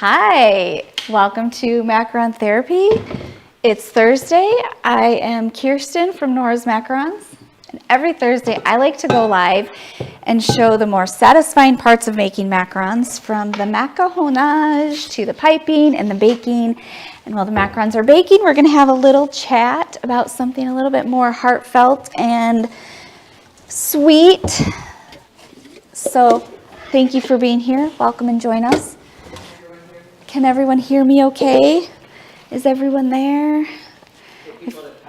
Hi, welcome to Macaron Therapy. It's Thursday. I am Kirsten from Nora's Macarons. And every Thursday I like to go live and show the more satisfying parts of making macarons, from the macaronage to the piping and the baking. And while the macarons are baking, we're going to have a little chat about something a little bit more heartfelt and sweet. So thank you for being here. Welcome and join us. Can everyone hear me okay? Is everyone there?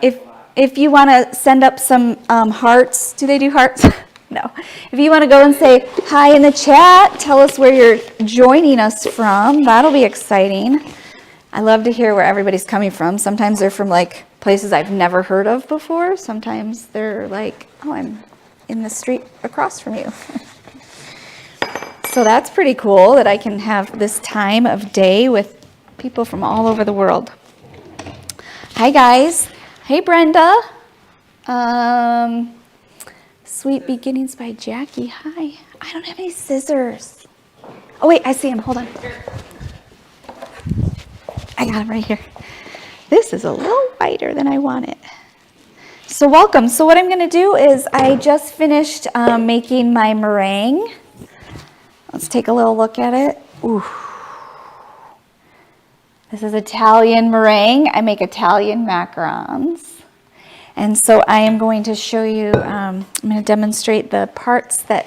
If you want to send up some hearts, do they do hearts? No. If you want to go and say hi in the chat, tell us where you're joining us from. That'll be exciting. I love to hear where everybody's coming from. Sometimes they're from like places I've never heard of before. Sometimes they're like, oh, I'm in the street across from you. So that's pretty cool that I can have this time of day with people from all over the world. Hi, guys. Hey, Brenda. Sweet Beginnings by Jackie. Hi. I don't have any scissors. Oh, wait, I see them. Hold on. I got them right here. This is a little wider than I want it. So welcome. So what I'm going to do is I just finished making my meringue. Let's take a little look at it. Ooh. This is Italian meringue. I make Italian macarons. And so I am going to show you, I'm going to demonstrate the parts that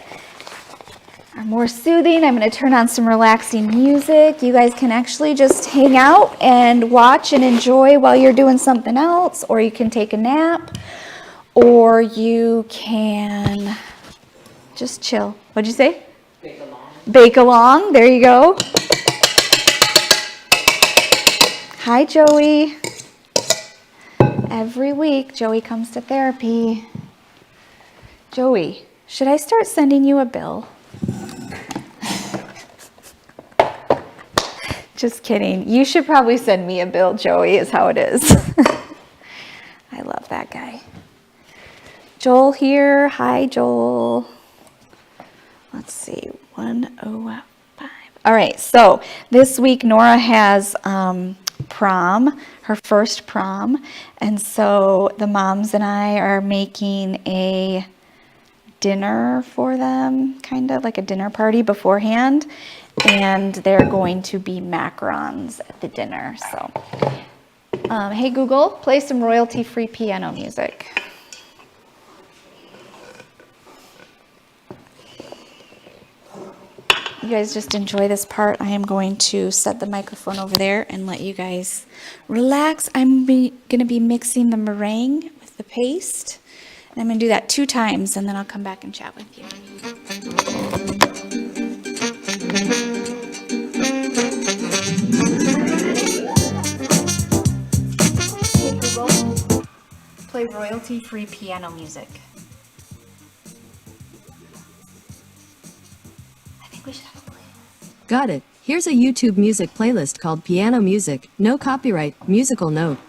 are more soothing. I'm going to turn on some relaxing music. You guys can actually just hang out and watch and enjoy while you're doing something else, or you can take a nap, or you can just chill. What'd you say? Bake along. There you go. Hi, Joey. Every week, Joey comes to therapy. Joey, should I start sending you a bill? Just kidding. You should probably send me a bill, Joey, is how it is. I love that guy. Joel here. Hi, Joel. Let's see. 105. All right, so this week Nora has prom, her first prom, and so the moms and I are making a dinner for them, kind of like a dinner party beforehand, and they're going to be macarons at the dinner. So, hey Google, play some royalty-free piano music. You guys just enjoy this part. I am going to set the microphone over there and let you guys relax. I'm going to be mixing the meringue with the paste. And I'm going to do that 2 times, and then I'll come back and chat with you. Play royalty-free piano music. Got it. Here's a YouTube music playlist called Piano Music. No copyright. Musical note.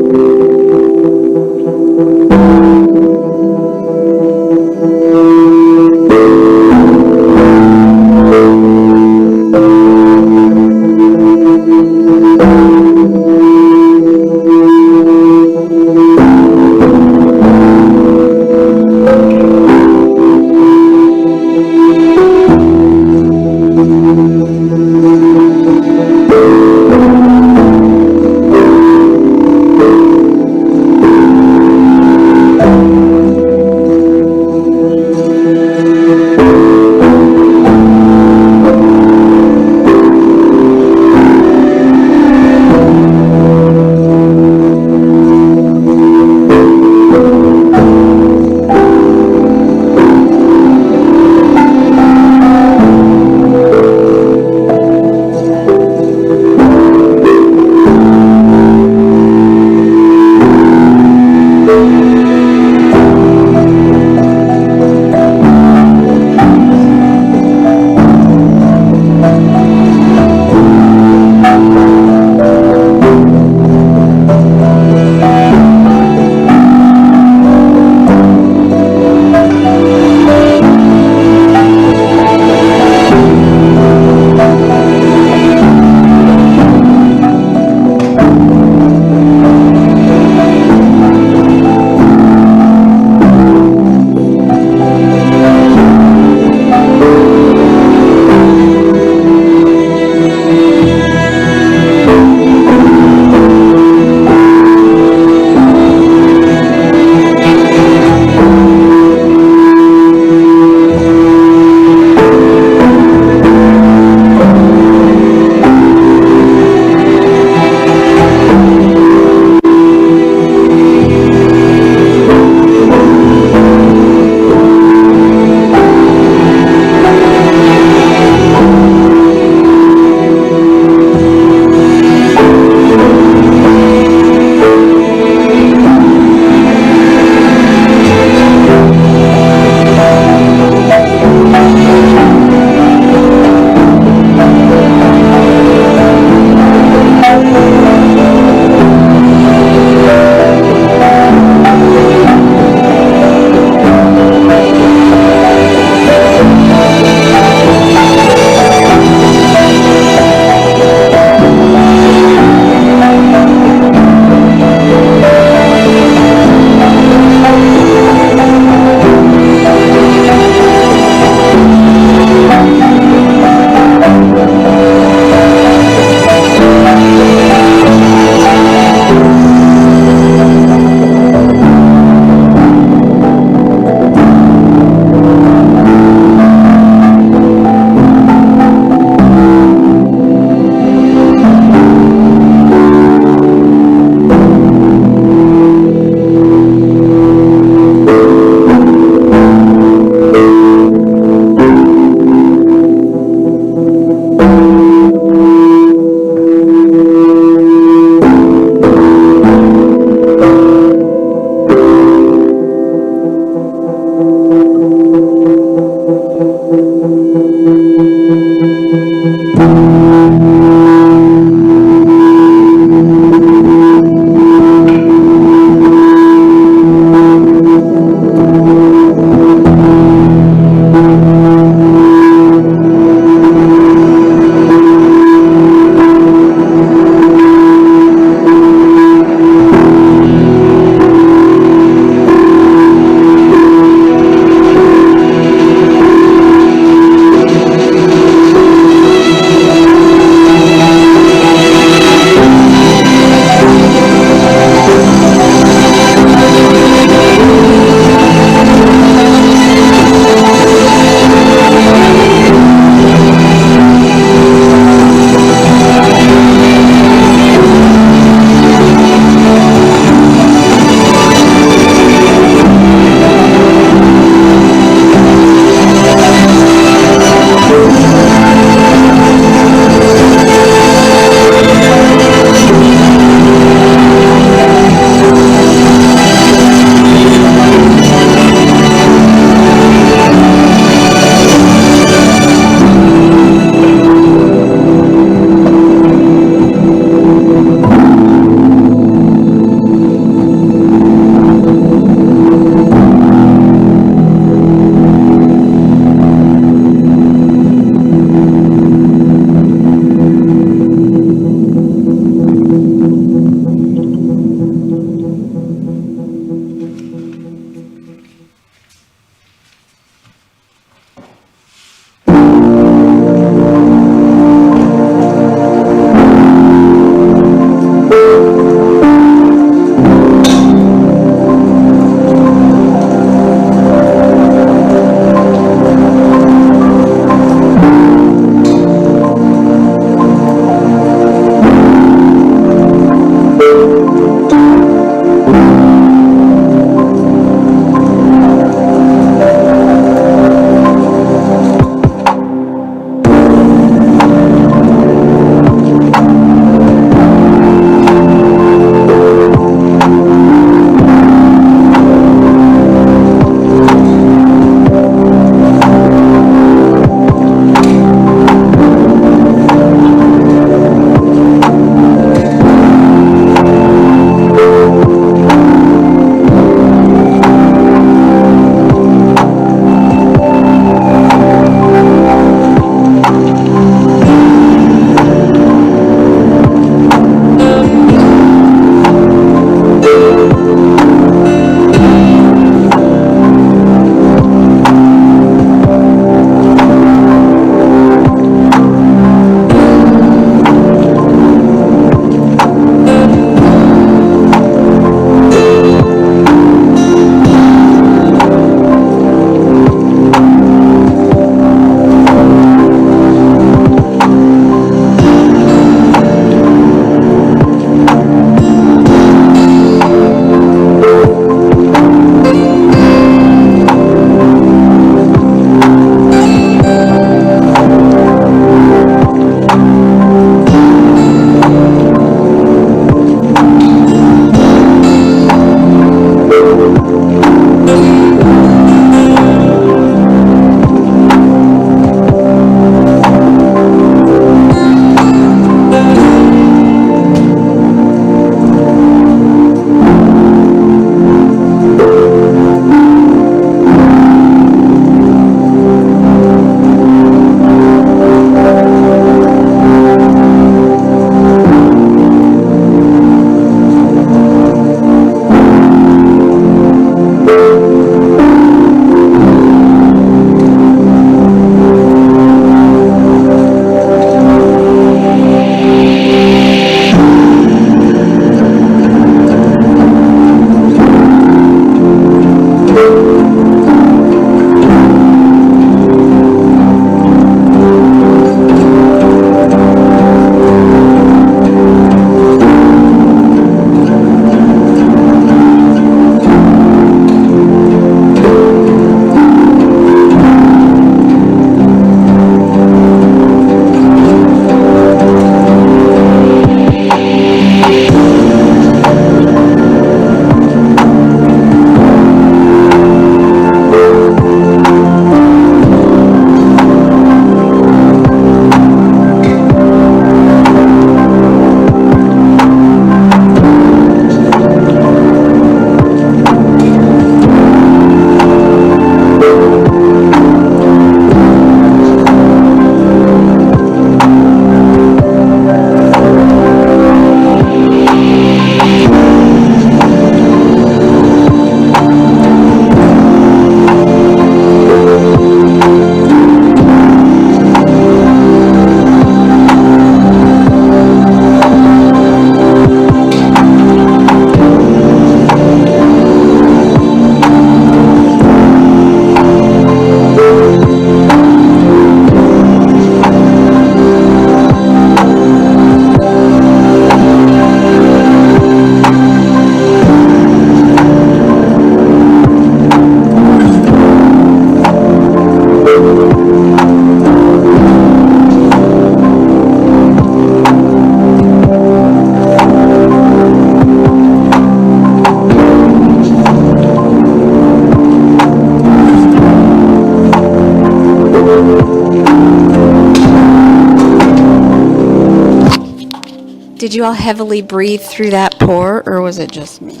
Did you all heavily breathe through that pour, or was it just me?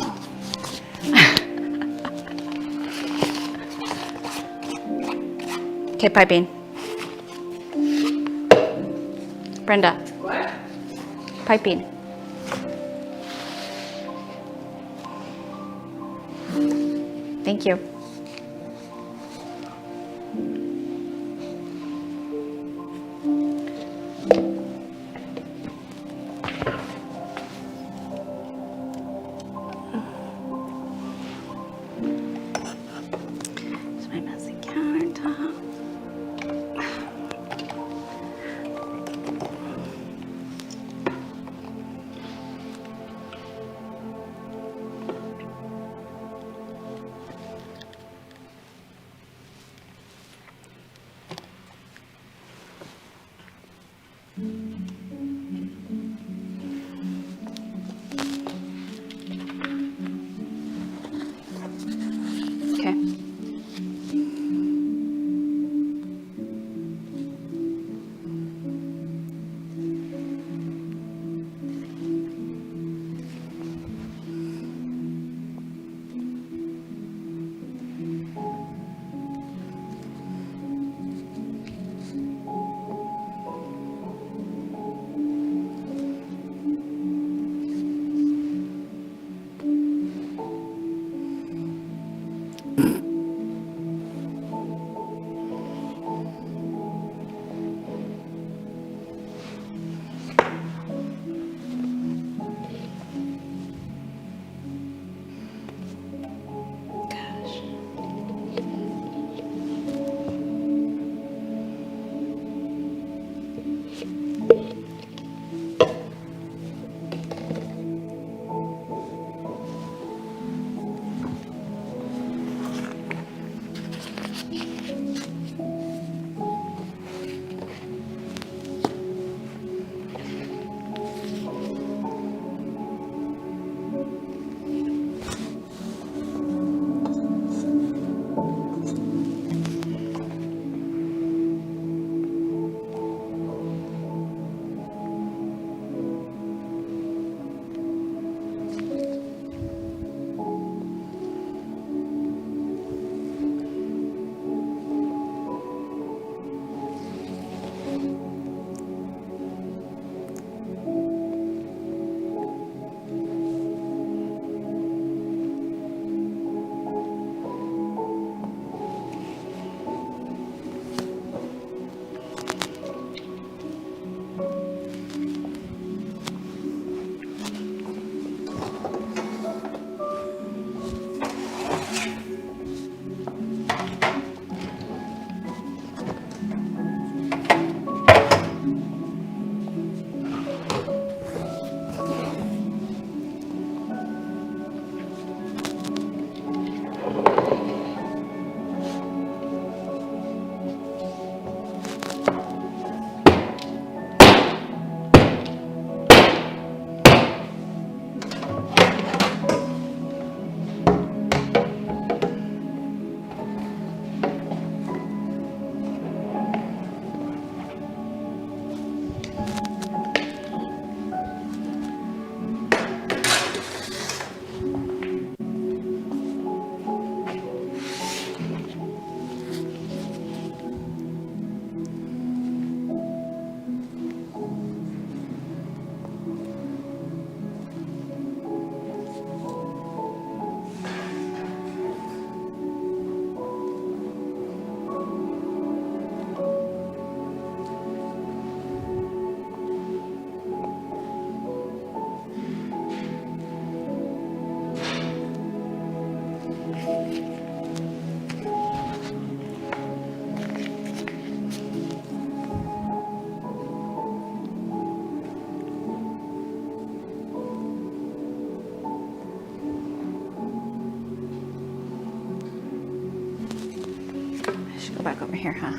Okay, piping. Brenda. What? Piping. Thank you. It's my messy countertop. Okay. Gosh. I should go back over here, huh?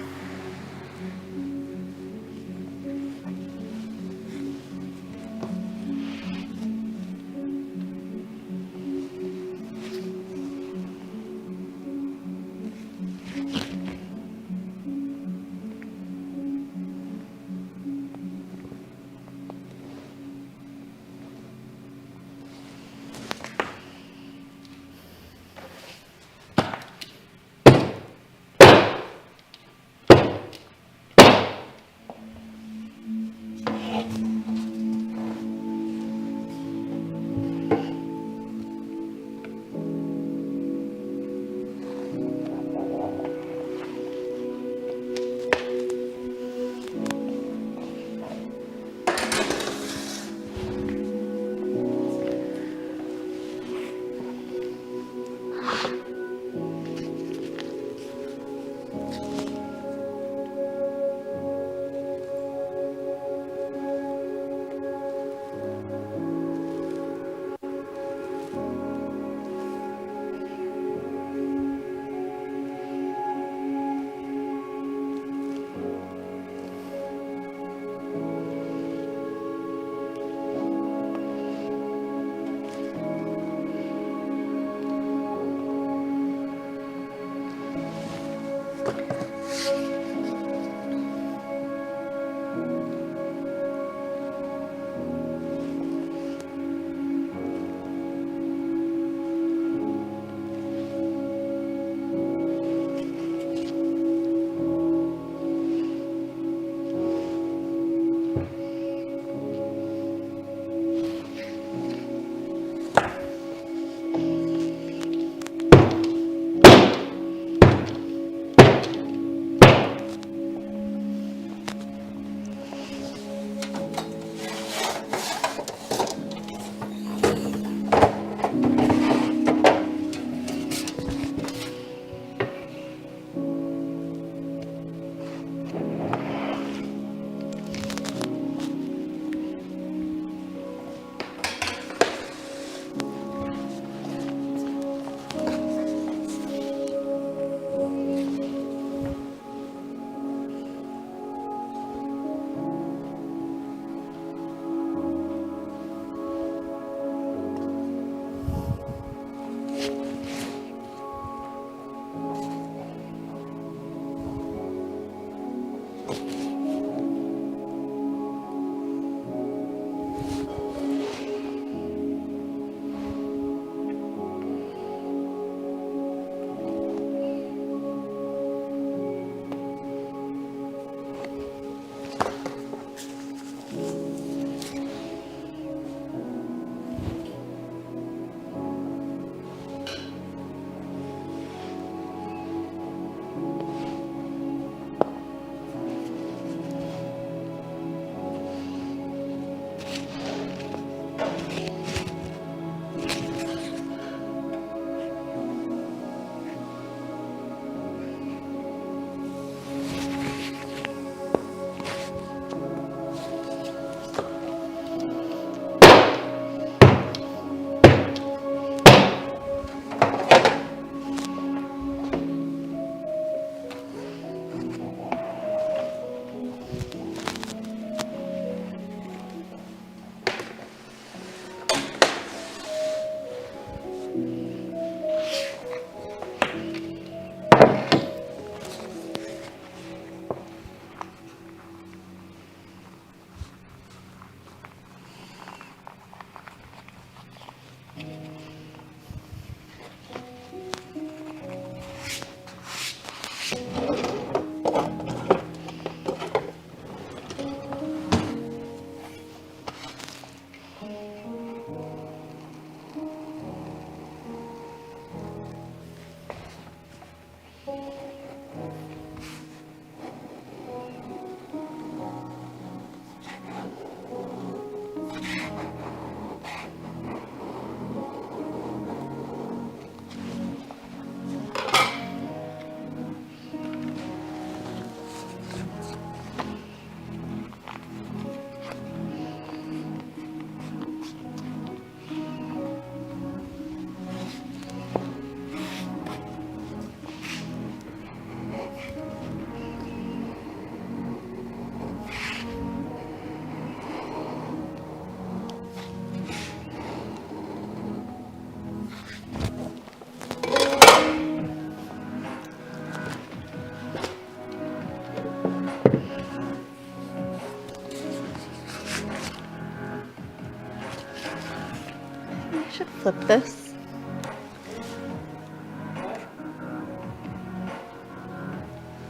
should flip this.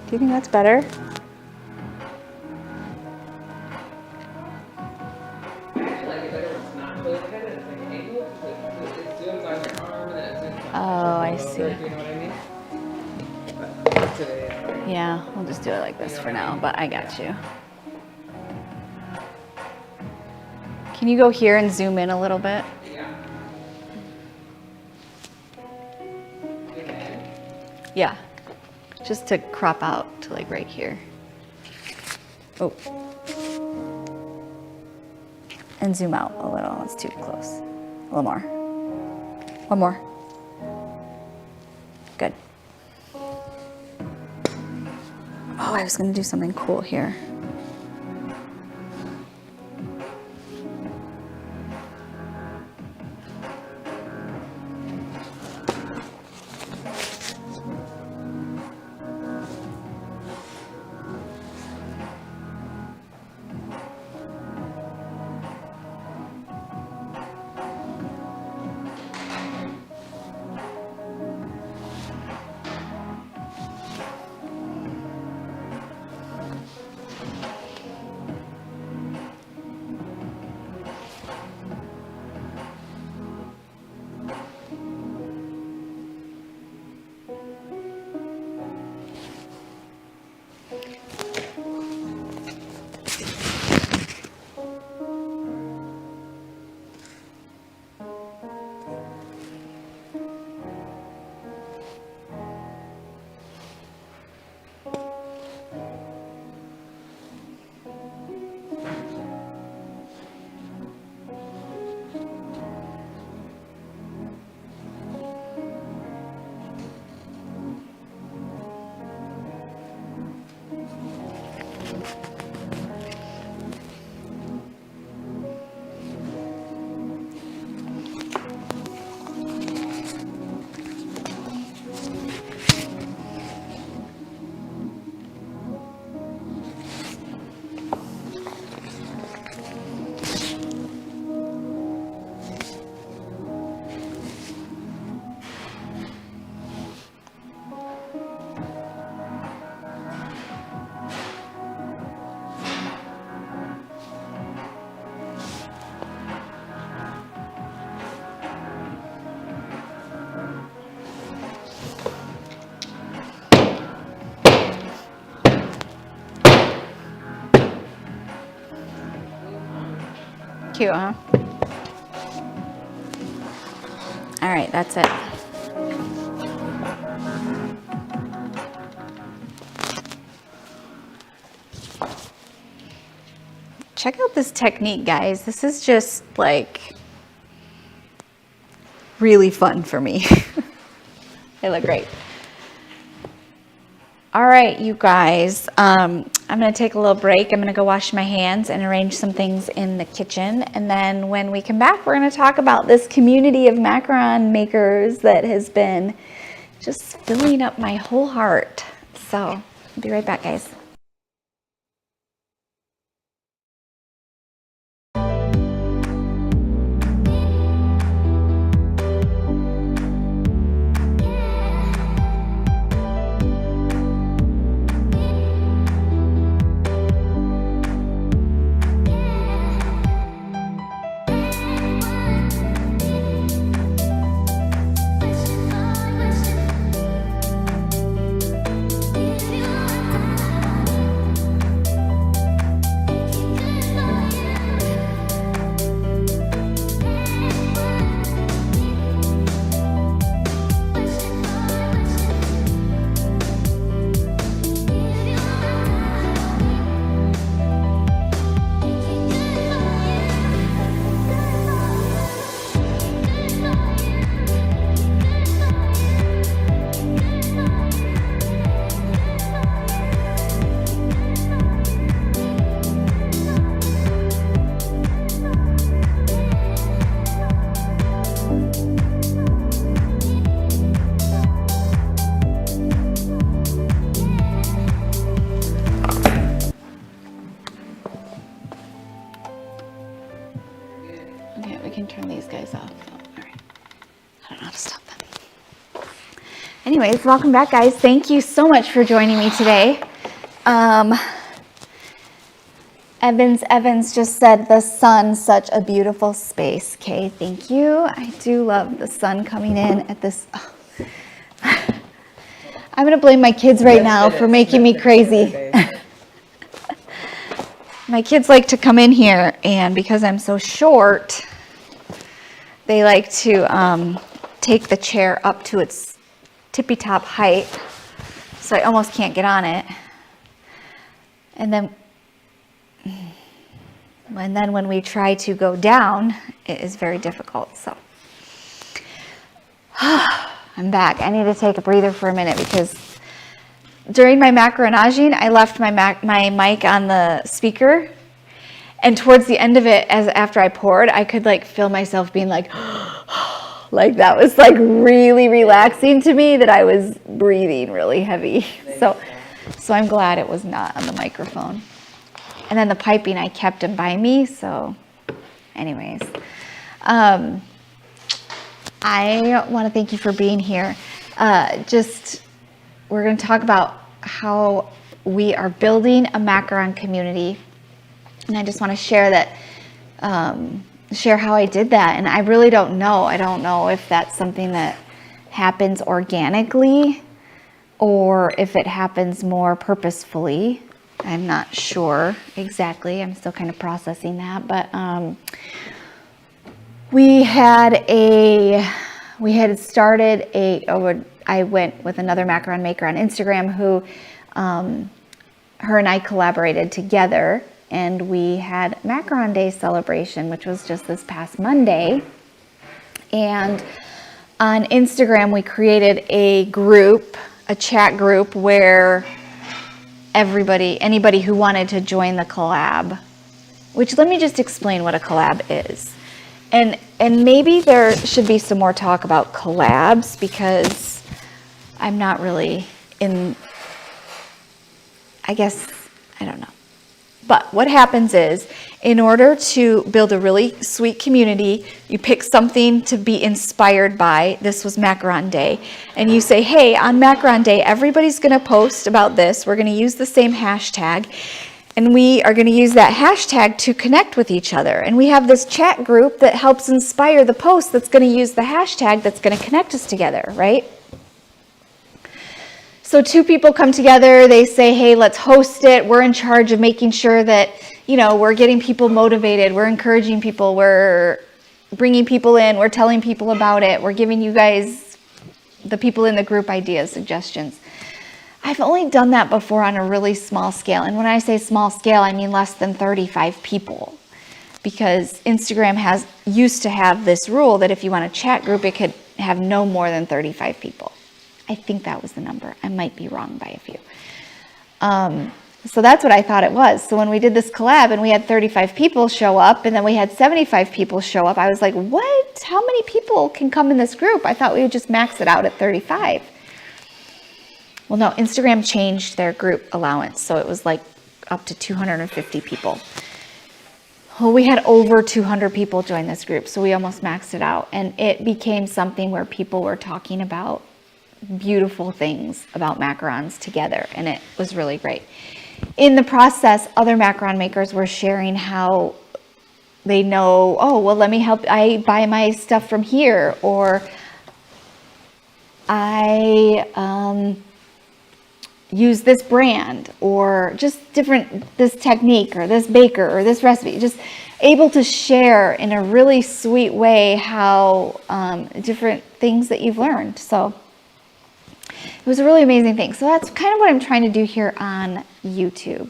Do you think that's better? Oh, I see. Yeah, we'll just do it like this for now, but I got you. Can you go here and zoom in a little bit? Yeah, just to crop out to like right here. Oh. And zoom out a little, it's too close. A little more. One more. Good. Oh, I was gonna do something cool here. Cute, huh? All right, that's it. Check out this technique, guys. This is just like really fun for me. They look great. All right, you guys, I'm gonna take a little break. I'm gonna go wash my hands and arrange some things in the kitchen. And then when we come back, we're gonna talk about this community of macaron makers that has been just filling up my whole heart. So I'll be right back, guys. Okay, we can turn these guys off. Oh, all right. I don't know how to stop them. Anyways, welcome back, guys. Thank you so much for joining me today. Evans just said the sun, such a beautiful space. Okay, thank you. I do love the sun coming in at this. Oh. I'm gonna blame my kids right now for making me crazy. My kids like to come in here, and because I'm so short, they like to take the chair up to its tippy top height, so I almost can't get on it. And then when we try to go down, it is very difficult. So I'm back. I need to take a breather for a minute because during my macaronaging, I left my mic on the speaker, and towards the end of it, after I poured, I could like feel myself being like, like that was like really relaxing to me, that I was breathing really heavy. So I'm glad it was not on the microphone. And then the piping, I kept it by me. So anyways, I want to thank you for being here. We're going to talk about how we are building a macaron community. And I just want to share how I did that. And I really don't know. I don't know if that's something that happens organically or if it happens more purposefully. I'm not sure exactly. I'm still kind of processing that. But I went with another macaron maker on Instagram who, her and I collaborated together, and we had Macaron Day celebration, which was just this past Monday. And on Instagram, we created a chat group where anybody who wanted to join the collab, which let me just explain what a collab is. And maybe there should be some more talk about collabs because I'm not really I don't know. But what happens is, in order to build a really sweet community, you pick something to be inspired by. This was Macaron Day. And you say, hey, on Macaron Day, everybody's going to post about this. We're going to use the same hashtag. And we are going to use that hashtag to connect with each other. And we have this chat group that helps inspire the post that's going to use the hashtag that's going to connect us together, right? So two people come together, they say, hey, let's host it. We're in charge of making sure that, we're getting people motivated. We're encouraging people. We're bringing people in. We're telling people about it. We're giving you guys, the people in the group, ideas, suggestions. I've only done that before on a really small scale. And when I say small scale, I mean less than 35 people. Because Instagram used to have this rule that if you want a chat group, it could have no more than 35 people. I think that was the number. I might be wrong by a few. So that's what I thought it was. So when we did this collab and we had 35 people show up and then we had 75 people show up, I was like, what? How many people can come in this group? I thought we would just max it out at 35. Well, no, Instagram changed their group allowance. So it was like up to 250 people. Well, we had over 200 people join this group. So we almost maxed it out. And it became something where people were talking about beautiful things about macarons together, and it was really great. In the process, other macaron makers were sharing how they know, oh, well, let me help. I buy my stuff from here, or I use this brand, or just this technique, or this baker, or this recipe. Just able to share in a really sweet way how different things that you've learned. So it was a really amazing thing. So that's kind of what I'm trying to do here on YouTube.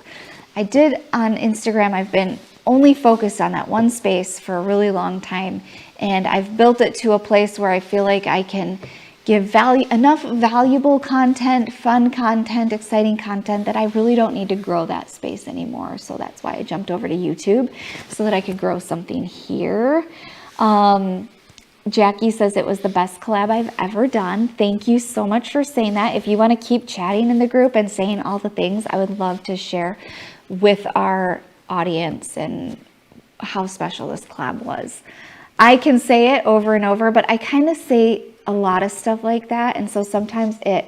I did on Instagram, I've been only focused on that one space for a really long time. And I've built it to a place where I feel like I can give enough valuable content, fun content, exciting content that I really don't need to grow that space anymore. So that's why I jumped over to YouTube so that I could grow something here. Jackie says it was the best collab I've ever done. Thank you so much for saying that. If you want to keep chatting in the group and saying all the things, I would love to share with our audience and how special this collab was. I can say it over and over, but I kind of say a lot of stuff like that. And so sometimes I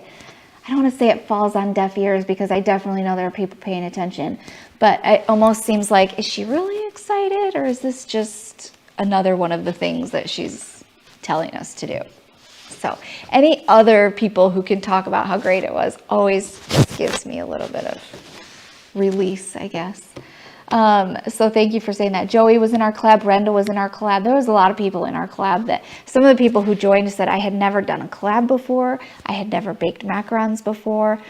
don't want to say it falls on deaf ears because I definitely know there are people paying attention, but it almost seems like, is she really excited, or is this just another one of the things that she's telling us to do? So any other people who can talk about how great it was always just gives me a little bit of release, I guess. So thank you for saying that. Joey was in our collab. Brenda was in our collab. There was a lot of people in our collab that some of the people who joined said, I had never done a collab before. I had never baked macarons before.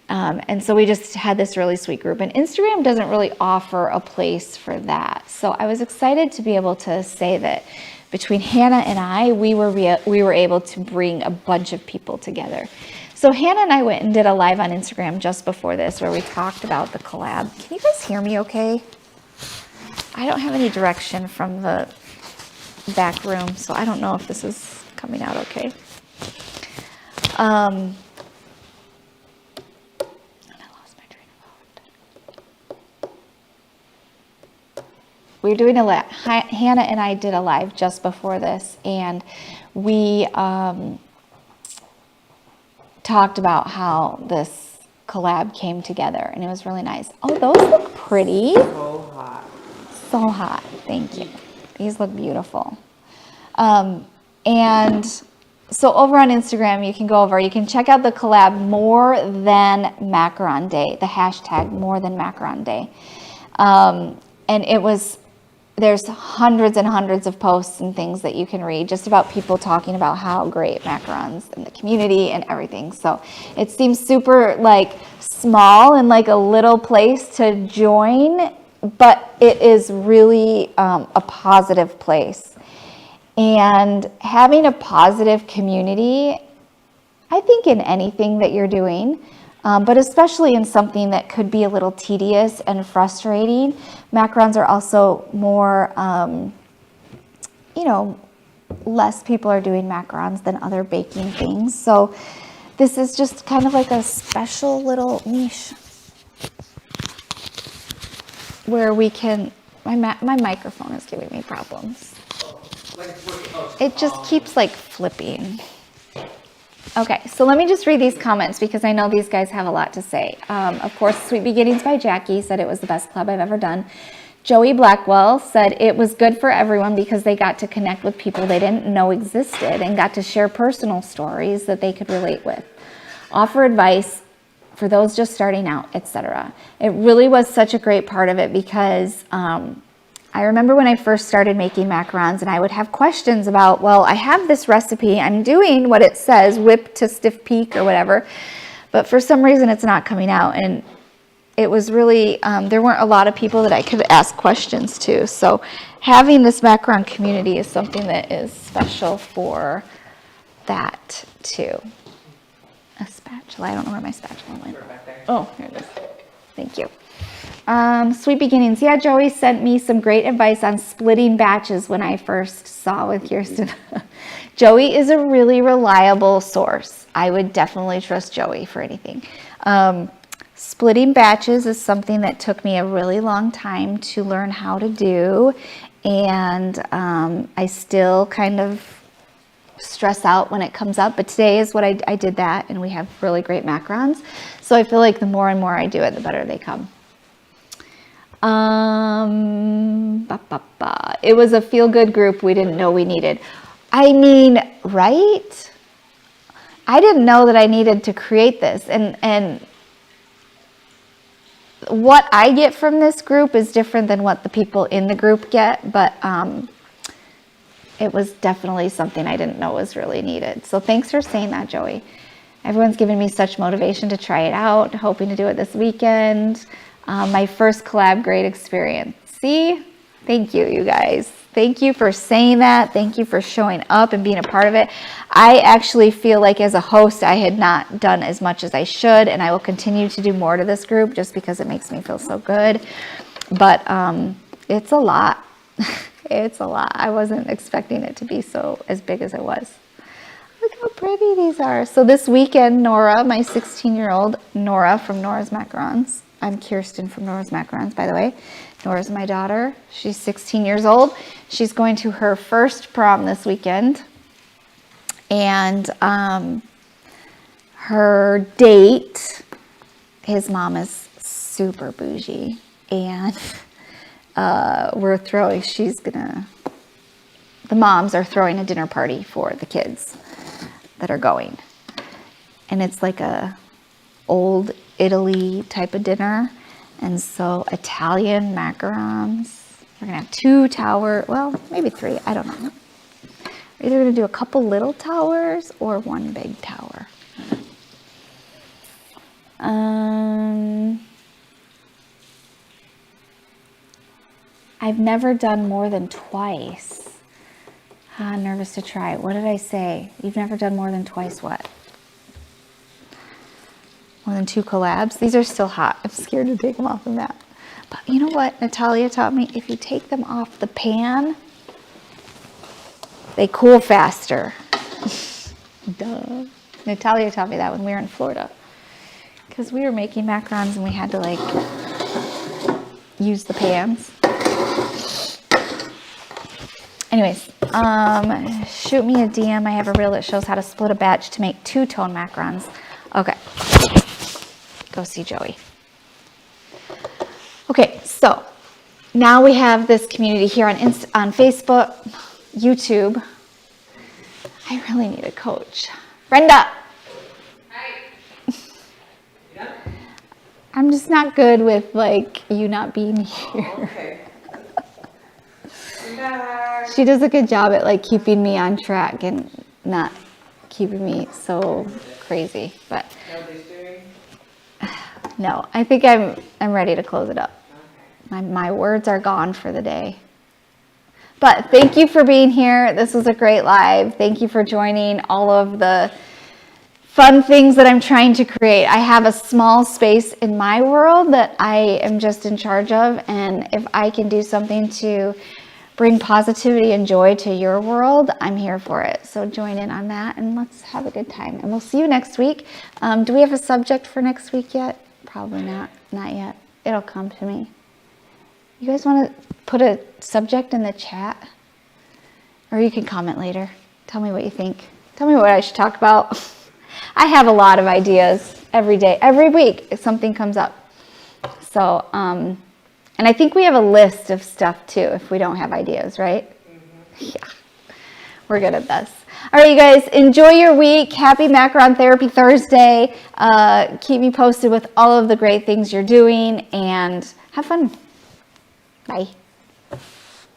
And so we just had this really sweet group, and Instagram doesn't really offer a place for that. So I was excited to be able to say that between Hannah and I, we were able to bring a bunch of people together. So Hannah and I went and did a live on Instagram just before this where we talked about the collab. Can you guys hear me okay? I don't have any direction from the back room, so I don't know if this is coming out okay. We were doing Hannah and I did a live just before this, and we talked about how this collab came together, and it was really nice. Oh, those look pretty. So hot. So hot. Thank you. These look beautiful. And so over on Instagram, you can check out the collab More Than Macaron Day, the hashtag More Than Macaron Day. And there's hundreds and hundreds of posts and things that you can read just about people talking about how great macarons and the community and everything. So it seems super small and like a little place to join, but it is really a positive place. And having a positive community, I think in anything that you're doing, But especially in something that could be a little tedious and frustrating, macarons are also more, less people are doing macarons than other baking things. So this is just kind of like a special little niche where we can, my microphone is giving me problems. It just keeps like flipping. Okay, so let me just read these comments because I know these guys have a lot to say. Of course, Sweet Beginnings by Jackie said it was the best club I've ever done. Joey Blackwell said it was good for everyone because they got to connect with people they didn't know existed and got to share personal stories that they could relate with. Offer advice for those just starting out, etc. It really was such a great part of it because I remember when I first started making macarons and I would have questions about, well, I have this recipe, I'm doing what it says, whip to stiff peak or whatever, but for some reason it's not coming out. And it was really, there weren't a lot of people that I could ask questions to. So having this macaron community is something that is special for that too. A spatula. I don't know where my spatula went. Oh, here it is. Thank you. Sweet Beginnings. Yeah, Joey sent me some great advice on splitting batches when I first saw with Kirsten. Joey is a really reliable source. I would definitely trust Joey for anything. Splitting batches is something that took me a really long time to learn how to do. And I still kind of stress out when it comes up, but today is what I did that, and we have really great macarons. So I feel like the more and more I do it, the better they come. It was a feel-good group we didn't know we needed. I mean, right? I didn't know that I needed to create this, and what I get from this group is different than what the people in the group get, but it was definitely something I didn't know was really needed. So thanks for saying that, Joey. Everyone's given me such motivation to try it out, hoping to do it this weekend. My first collab, great experience. See? Thank you, you guys. Thank you for saying that. Thank you for showing up and being a part of it. I actually feel like as a host, I had not done as much as I should, and I will continue to do more to this group just because it makes me feel so good. But it's a lot. It's a lot. I wasn't expecting it to be so as big as it was. Look how pretty these are. So this weekend, Nora, my 16-year-old, Nora from Nora's Macarons. I'm Kirsten from Nora's Macarons, by the way. Nora's my daughter. She's 16 years old. She's going to her first prom this weekend. And her date, his mom is super bougie. And the moms are throwing a dinner party for the kids that are going. And it's like a old Italy type of dinner. And so Italian macarons. We're gonna have 2 tower, well, maybe 3, I don't know. We're either gonna do a couple little towers or 1 big tower. I've never done more than twice. Nervous to try. What did I say? You've never done more than twice what? More than 2 collabs? These are still hot. I'm scared to take them off the mat. But you know what Natalia taught me? If you take them off the pan, they cool faster. Duh. Natalia taught me that when we were in Florida. Because we were making macarons and we had to like use the pans. Anyways, shoot me a DM. I have a reel that shows how to split a batch to make 2-tone macarons. Okay. Go see Joey. Okay, so now we have this community here on Facebook, YouTube. I really need a coach. Brenda. Hi. Yeah? I'm just not good with like you not being here. Oh, okay. She does a good job at like keeping me on track and not keeping me so crazy. But no, I think I'm ready to close it up. Okay. My words are gone for the day. But thank you for being here. This was a great live. Thank you for joining all of the fun things that I'm trying to create. I have a small space in my world that I am just in charge of, and if I can do something to bring positivity and joy to your world, I'm here for it. So join in on that, and let's have a good time. And we'll see you next week. Do we have a subject for next week yet? Probably not yet. It'll come to me. You guys want to put a subject in the chat? Or you can comment later. Tell me what you think. Tell me what I should talk about. I have a lot of ideas every day, every week, if something comes up. So, and I think we have a list of stuff too, if we don't have ideas, right? Yeah, we're good at this. All right, you guys, enjoy your week. Happy Macaron Therapy Thursday. Keep me posted with all of the great things you're doing, and have fun. Bye.